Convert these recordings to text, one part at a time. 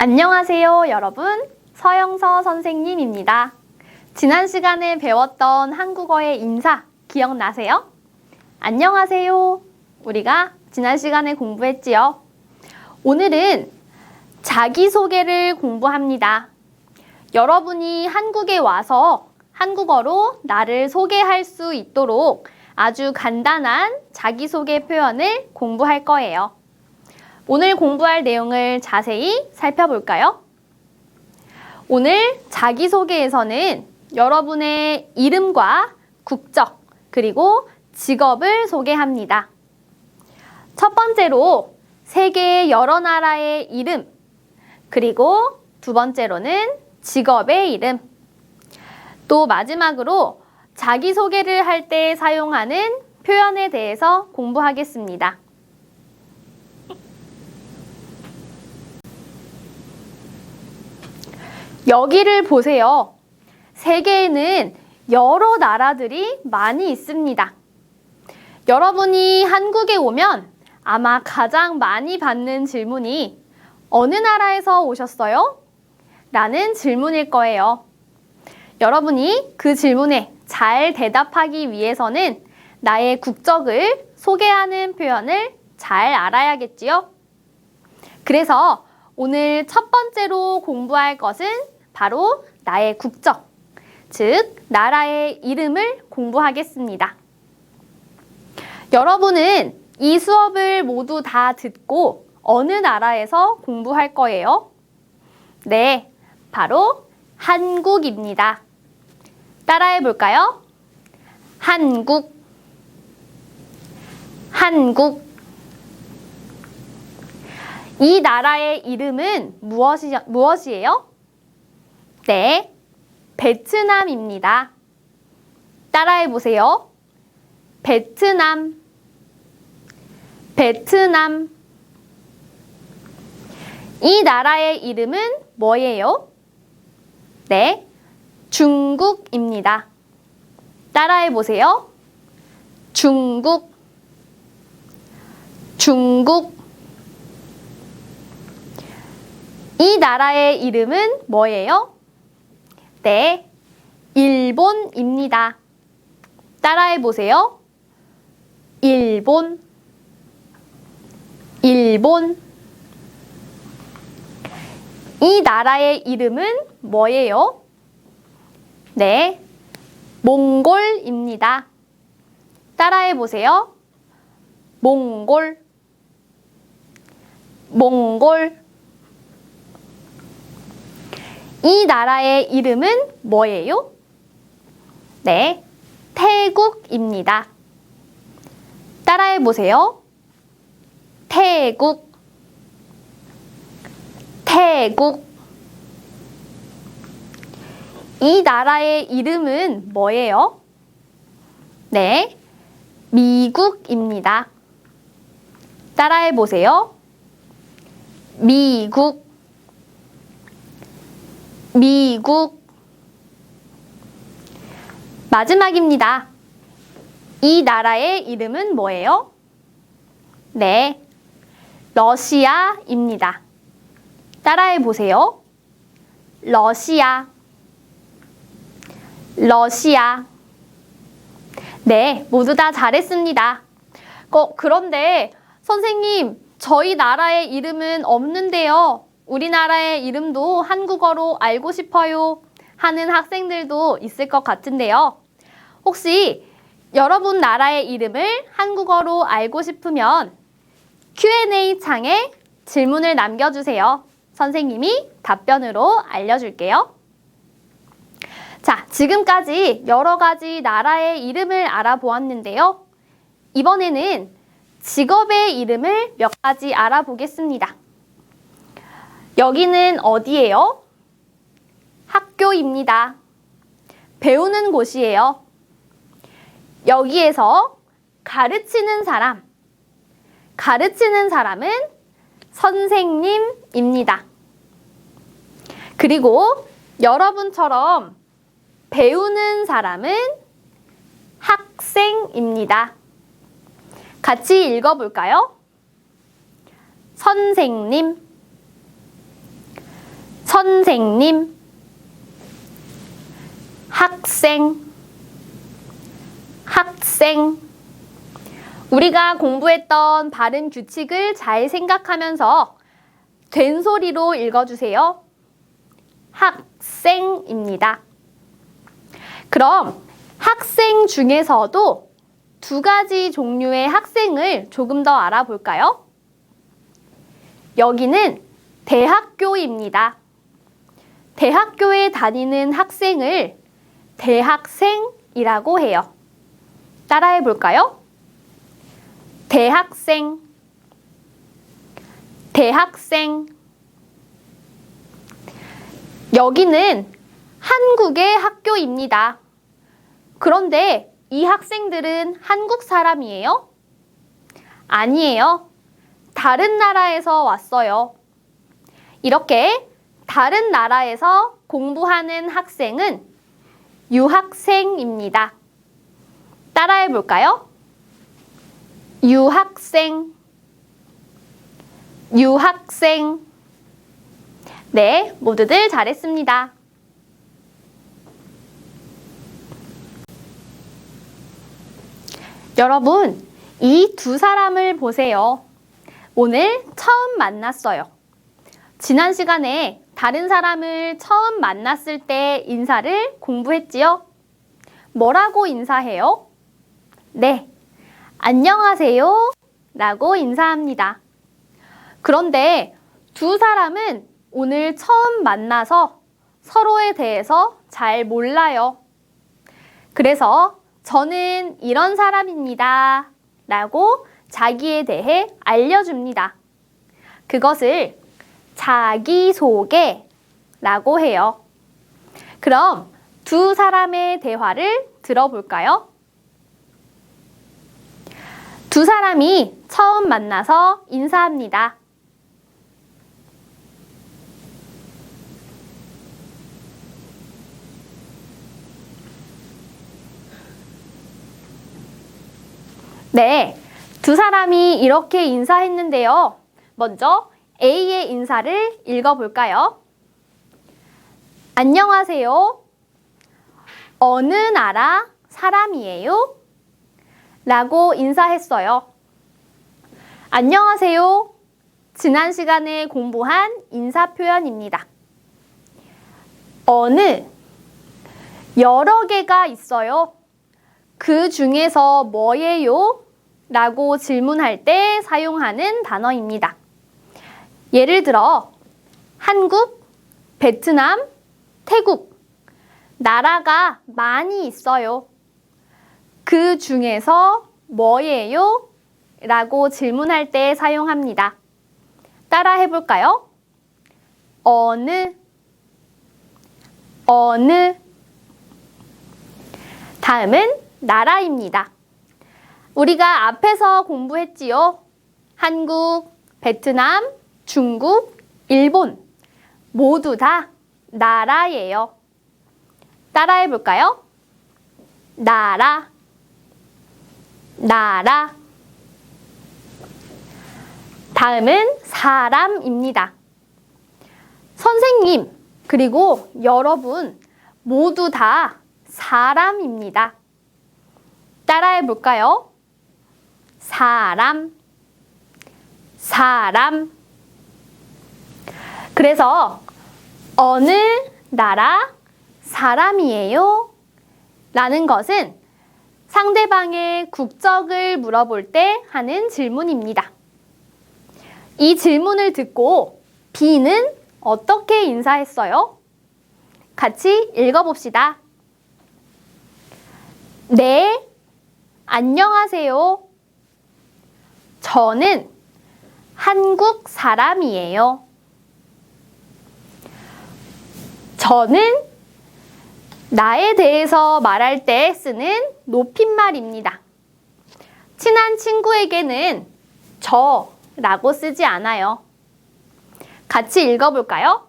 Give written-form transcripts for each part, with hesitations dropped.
안녕하세요, 여러분. 서영서 선생님입니다. 지난 시간에 배웠던 한국어의 인사 기억나세요? 안녕하세요. 우리가 지난 시간에 공부했지요. 오늘은 자기소개를 공부합니다. 여러분이 한국에 와서 한국어로 나를 소개할 수 있도록 아주 간단한 자기소개 표현을 공부할 거예요. 오늘 공부할 내용을 자세히 살펴볼까요? 오늘 자기소개에서는 여러분의 이름과 국적, 그리고 직업을 소개합니다. 첫 번째로 세계의 여러 나라의 이름, 그리고 두 번째로는 직업의 이름, 또 마지막으로 자기소개를 할 때 사용하는 표현에 대해서 공부하겠습니다. 여기를 보세요. 세계에는 여러 나라들이 많이 있습니다. 여러분이 한국에 오면 아마 가장 많이 받는 질문이 어느 나라에서 오셨어요? 라는 질문일 거예요. 여러분이 그 질문에 잘 대답하기 위해서는 나의 국적을 소개하는 표현을 잘 알아야겠지요? 그래서 오늘 첫 번째로 공부할 것은 바로 나의 국적, 즉 나라의 이름을 공부하겠습니다. 여러분은 이 수업을 모두 다 듣고 어느 나라에서 공부할 거예요? 네, 바로 한국입니다. 따라해 볼까요? 한국, 한국. 이 나라의 이름은 무엇이에요? 네, 베트남입니다. 따라해 보세요. 베트남, 베트남. 이 나라의 이름은 뭐예요? 네, 중국입니다. 따라해 보세요. 중국, 중국. 이 나라의 이름은 뭐예요? 네, 일본입니다. 따라해 보세요. 일본, 일본. 이 나라의 이름은 뭐예요? 네, 몽골입니다. 따라해 보세요. 몽골, 몽골. 이 나라의 이름은 뭐예요? 네, 태국입니다. 따라해 보세요. 태국, 태국. 이 나라의 이름은 뭐예요? 네, 미국입니다. 따라해 보세요. 미국, 미국. 마지막입니다. 이 나라의 이름은 뭐예요? 네, 러시아입니다. 따라해 보세요. 러시아, 러시아. 네, 모두 다 잘했습니다. 그런데 선생님, 저희 나라의 이름은 없는데요. 우리나라의 이름도 한국어로 알고 싶어요 하는 학생들도 있을 것 같은데요. 혹시 여러분 나라의 이름을 한국어로 알고 싶으면 Q&A 창에 질문을 남겨주세요. 선생님이 답변으로 알려줄게요. 자, 지금까지 여러 가지 나라의 이름을 알아보았는데요. 이번에는 직업의 이름을 몇 가지 알아보겠습니다. 여기는 어디예요? 학교입니다. 배우는 곳이에요. 여기에서 가르치는 사람, 가르치는 사람은 선생님입니다. 그리고 여러분처럼 배우는 사람은 학생입니다. 같이 읽어볼까요? 선생님, 선생님, 학생, 학생. 우리가 공부했던 발음 규칙을 잘 생각하면서 된소리로 읽어주세요. 학생입니다. 그럼 학생 중에서도 두 가지 종류의 학생을 조금 더 알아볼까요? 여기는 대학교입니다. 대학교에 다니는 학생을 대학생이라고 해요. 따라해 볼까요? 대학생, 대학생. 여기는 한국의 학교입니다. 그런데 이 학생들은 한국 사람이에요? 아니에요. 다른 나라에서 왔어요. 이렇게 다른 나라에서 공부하는 학생은 유학생입니다. 따라해 볼까요? 유학생, 유학생. 네, 모두들 잘했습니다. 여러분, 이 두 사람을 보세요. 오늘 처음 만났어요. 지난 시간에 다른 사람을 처음 만났을 때 인사를 공부했지요? 뭐라고 인사해요? 네, 안녕하세요 라고 인사합니다. 그런데 두 사람은 오늘 처음 만나서 서로에 대해서 잘 몰라요. 그래서 저는 이런 사람입니다 라고 자기에 대해 알려줍니다. 그것을 자기소개라고 해요. 그럼 두 사람의 대화를 들어볼까요? 두 사람이 처음 만나서 인사합니다. 네, 두 사람이 이렇게 인사했는데요. 먼저 A의 인사를 읽어볼까요? 안녕하세요. 어느 나라 사람이에요? 라고 인사했어요. 안녕하세요. 지난 시간에 공부한 인사 표현입니다. 어느, 여러 개가 있어요. 그 중에서 뭐예요? 라고 질문할 때 사용하는 단어입니다. 예를 들어 한국, 베트남, 태국 나라가 많이 있어요. 그 중에서 뭐예요? 라고 질문할 때 사용합니다. 따라 해볼까요? 어느, 어느. 다음은 나라입니다. 우리가 앞에서 공부했지요. 한국, 베트남, 중국, 일본 모두 다 나라예요. 따라해 볼까요? 나라, 나라. 다음은 사람입니다. 선생님, 그리고 여러분 모두 다 사람입니다. 따라해 볼까요? 사람, 사람. 그래서 어느 나라 사람이에요? 라는 것은 상대방의 국적을 물어볼 때 하는 질문입니다. 이 질문을 듣고 B는 어떻게 인사했어요? 같이 읽어봅시다. 네, 안녕하세요. 저는 한국 사람이에요. 저는 나에 대해서 말할 때 쓰는 높임말입니다. 친한 친구에게는 저라고 쓰지 않아요. 같이 읽어볼까요?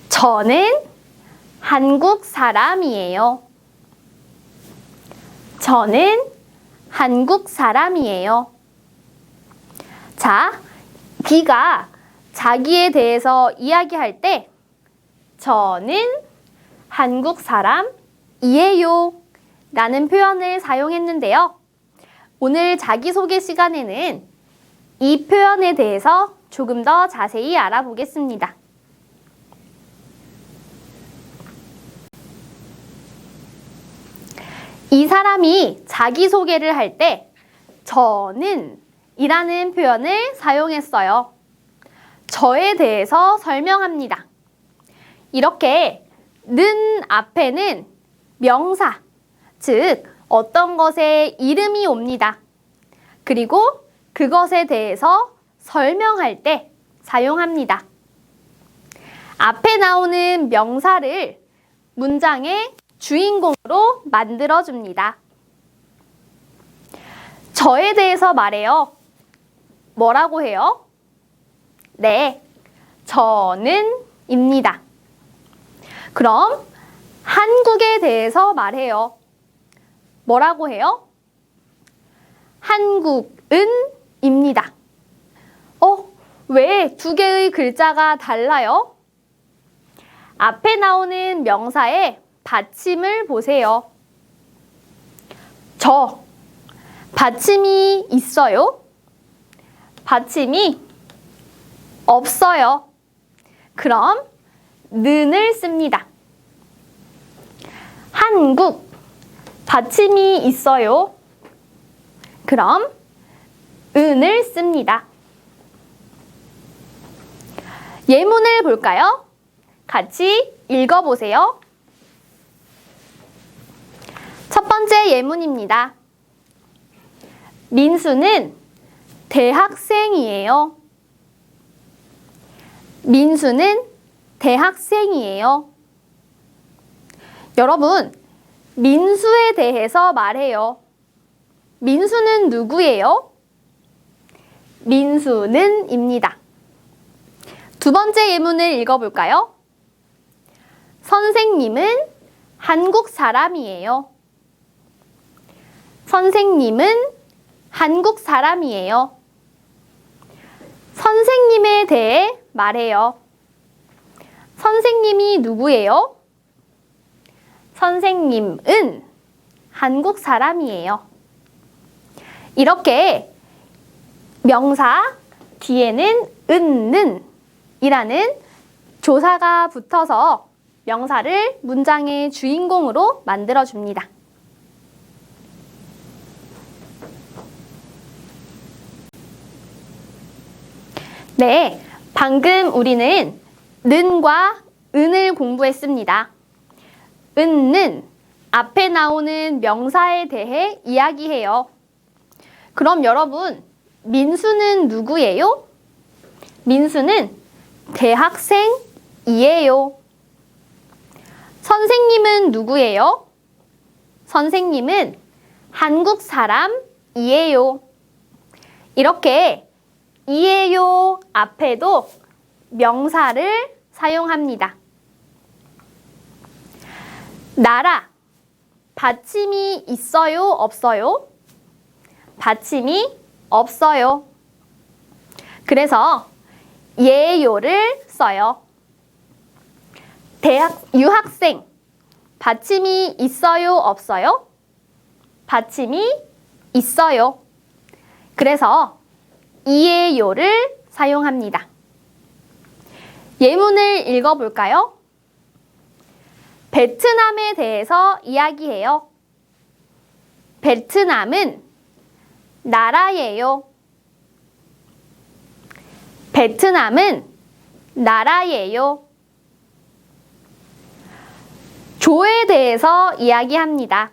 저는 한국 사람이에요. 저는 한국 사람이에요. 자, B가 자기에 대해서 이야기할 때 저는 한국 사람이에요 라는 표현을 사용했는데요. 오늘 자기소개 시간에는 이 표현에 대해서 조금 더 자세히 알아보겠습니다. 이 사람이 자기소개를 할 때 저는 이라는 표현을 사용했어요. 저에 대해서 설명합니다. 이렇게 는 앞에는 명사, 즉 어떤 것의 이름이 옵니다. 그리고 그것에 대해서 설명할 때 사용합니다. 앞에 나오는 명사를 문장의 주인공으로 만들어줍니다. 저에 대해서 말해요. 뭐라고 해요? 네, 저는 입니다. 그럼 한국에 대해서 말해요. 뭐라고 해요? 한국은 입니다. 왜 두 개의 글자가 달라요? 앞에 나오는 명사의 받침을 보세요. 저, 받침이 있어요? 받침이 없어요. 그럼 는을 씁니다. 한국, 받침이 있어요. 그럼 은을 씁니다. 예문을 볼까요? 같이 읽어보세요. 첫 번째 예문입니다. 민수는 대학생이에요. 민수는 대학생이에요. 여러분, 민수에 대해서 말해요. 민수는 누구예요? 민수는 입니다. 두 번째 예문을 읽어볼까요? 선생님은 한국 사람이에요. 선생님은 한국 사람이에요. 선생님에 대해 말해요. 선생님이 누구예요? 선생님은 한국 사람이에요. 이렇게 명사 뒤에는 는 이라는 조사가 붙어서 명사를 문장의 주인공으로 만들어줍니다. 네, 방금 우리는 는과 은을 공부했습니다. 은는 앞에 나오는 명사에 대해 이야기해요. 그럼 여러분, 민수는 누구예요? 민수는 대학생이에요. 선생님은 누구예요? 선생님은 한국 사람이에요. 이렇게 이에요 앞에도 명사를 사용합니다. 나라, 받침이 있어요, 없어요? 받침이 없어요. 그래서 예요를 써요. 유학생, 받침이 있어요, 없어요? 받침이 있어요. 그래서 이에요를 사용합니다. 예문을 읽어볼까요? 베트남에 대해서 이야기해요. 베트남은 나라예요. 베트남은 나라예요. 조에 대해서 이야기합니다.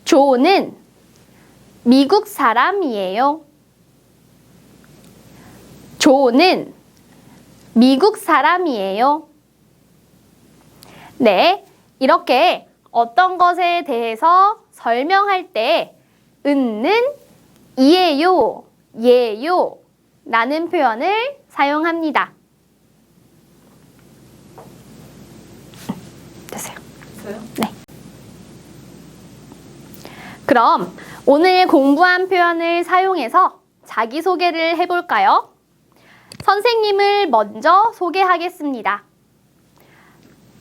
조는 미국 사람이에요. 조는 미국 사람이에요. 네, 이렇게 어떤 것에 대해서 설명할 때 은는 이에요, 예요 라는 표현을 사용합니다. 됐어요. 네. 그럼 오늘 공부한 표현을 사용해서 자기소개를 해볼까요? 선생님을 먼저 소개하겠습니다.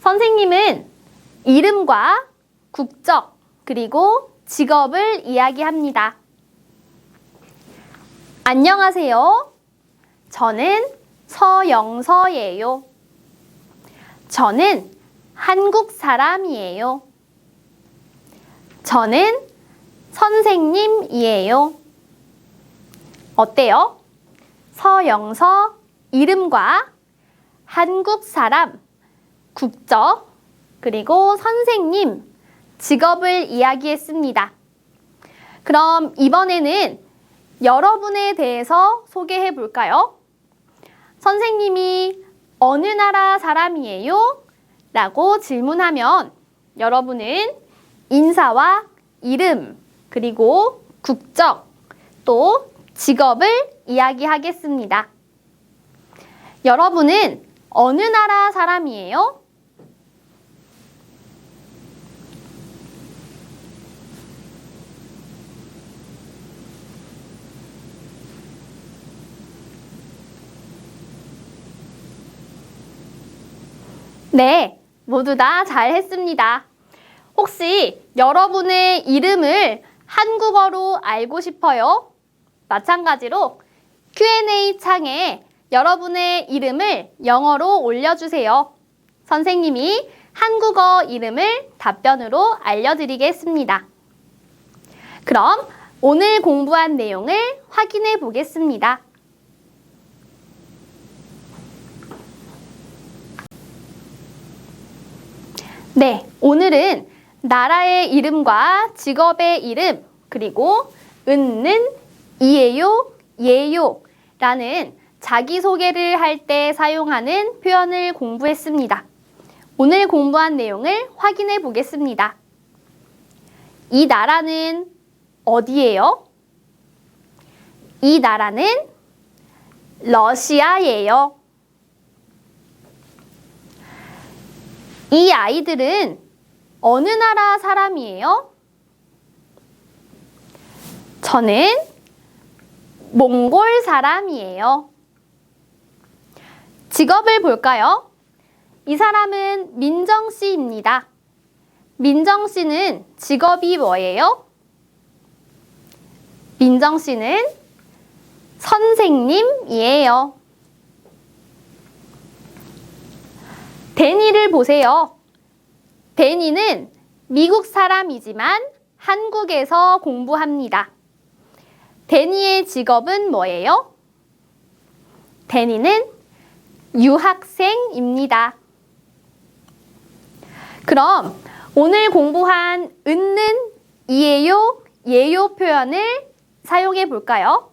선생님은 이름과 국적, 그리고 직업을 이야기합니다. 안녕하세요. 저는 서영서예요. 저는 한국 사람이에요. 저는 선생님이에요. 어때요? 서영서 이름과 한국 사람, 국적, 그리고 선생님, 직업을 이야기했습니다. 그럼 이번에는 여러분에 대해서 소개해 볼까요? 선생님이 어느 나라 사람이에요? 라고 질문하면 여러분은 인사와 이름, 그리고 국적, 또 직업을 이야기하겠습니다. 여러분은 어느 나라 사람이에요? 네, 모두 다 잘했습니다. 혹시 여러분의 이름을 한국어로 알고 싶어요? 마찬가지로 Q&A 창에 여러분의 이름을 영어로 올려주세요. 선생님이 한국어 이름을 답변으로 알려드리겠습니다. 그럼 오늘 공부한 내용을 확인해 보겠습니다. 네, 오늘은 나라의 이름과 직업의 이름, 그리고 은는, 이에요, 예요 라는 자기소개를 할 때 사용하는 표현을 공부했습니다. 오늘 공부한 내용을 확인해 보겠습니다. 이 나라는 어디예요? 이 나라는 러시아예요. 이 아이들은 어느 나라 사람이에요? 저는 몽골 사람이에요. 직업을 볼까요? 이 사람은 민정 씨입니다. 민정 씨는 직업이 뭐예요? 민정 씨는 선생님이에요. 데니를 보세요. 데니는 미국 사람이지만 한국에서 공부합니다. 데니의 직업은 뭐예요? 데니는 유학생입니다. 그럼 오늘 공부한 은는, 이에요, 예요 표현을 사용해 볼까요?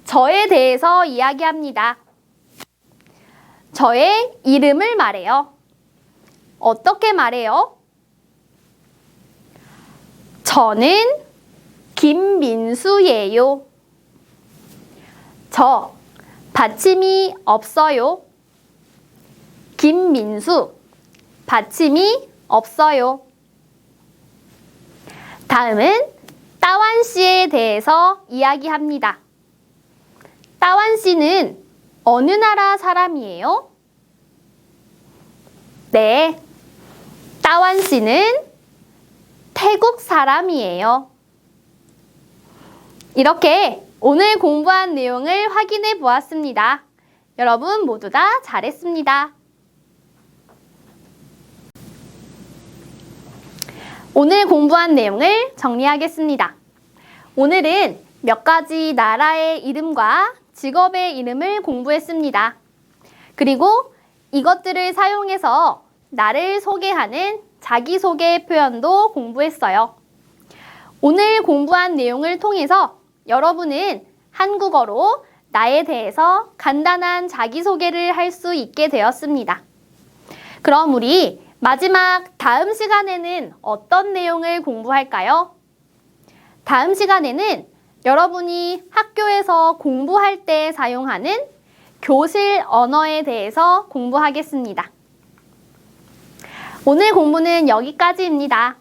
저에 대해서 이야기합니다. 저의 이름을 말해요. 어떻게 말해요? 저는 김민수예요. 저 받침이 없어요. 김민수 받침이 없어요. 다음은 따완 씨에 대해서 이야기합니다. 따완 씨는 어느 나라 사람이에요? 네, 따완 씨는 태국 사람이에요. 이렇게 오늘 공부한 내용을 확인해 보았습니다. 여러분 모두 다 잘했습니다. 오늘 공부한 내용을 정리하겠습니다. 오늘은 몇 가지 나라의 이름과 직업의 이름을 공부했습니다. 그리고 이것들을 사용해서 나를 소개하는 자기소개 표현도 공부했어요. 오늘 공부한 내용을 통해서 여러분은 한국어로 나에 대해서 간단한 자기소개를 할 수 있게 되었습니다. 그럼 우리 마지막 다음 시간에는 어떤 내용을 공부할까요? 다음 시간에는 여러분이 학교에서 공부할 때 사용하는 교실 언어에 대해서 공부하겠습니다. 오늘 공부는 여기까지입니다.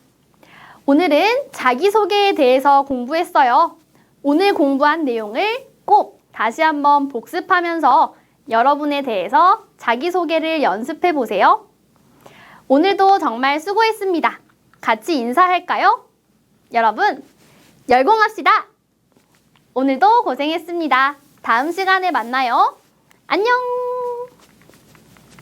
오늘은 자기소개에 대해서 공부했어요. 오늘 공부한 내용을 꼭 다시 한번 복습하면서 여러분에 대해서 자기소개를 연습해 보세요. 오늘도 정말 수고했습니다. 같이 인사할까요? 여러분, 열공합시다! 오늘도 고생했습니다. 다음 시간에 만나요. 안녕!